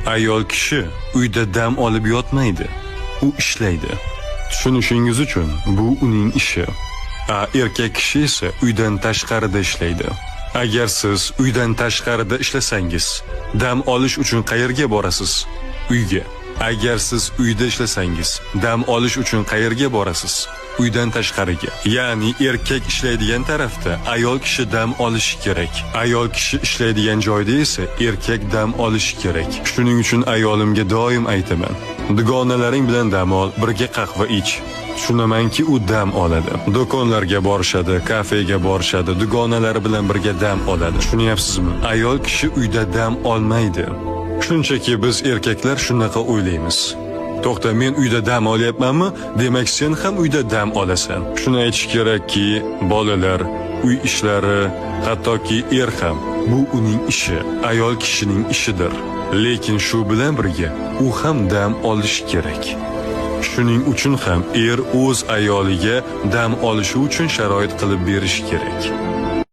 Ayol kishi uyda dam olib yotmaydi. U ishlaydi. Tushunishingiz uchun bu uning ishi. Erkak kishi esa uydan tashqarida ishlaydi. Agar siz uydan tashqarida ishlasangiz, dam olish uchun qayerga borasiz? Uyga. Agar siz uyda ishlasangiz, dam olish uchun qayerga borasiz? Uydan tashqariga. Ya'ni erkak ishlaydigan tarafda ayol kishi dam olishi kerak. Ayol kishi ishlaydigan joyda esa erkak dam olishi kerak. Shuning uchun ayolimga doim aytaman: dugonalaring bilan dam ol, birga qahva ich. Tushunamanki, u dam oladi. Do'konlarga borishadi, kafega borishadi, dugonalari bilan birga dam oladi. Tushunyapsizmi? Ayol kishi uyda dam olmaydi. Shunchaki biz erkaklar shunaqa o'ylaymiz. To'xta, men uyda dam olyapmanmi? Demak, sen ham uyda dam olasan. Shuni aytish kerakki, bolalar, uy ishlari, hattoki ham bu uning ishi, ayol kishining ishidir. Lekin shu bilan birga u ham dam olishi kerak. Shuning uchun ham o'z ayoliga dam olishi uchun sharoit qilib berish kerak.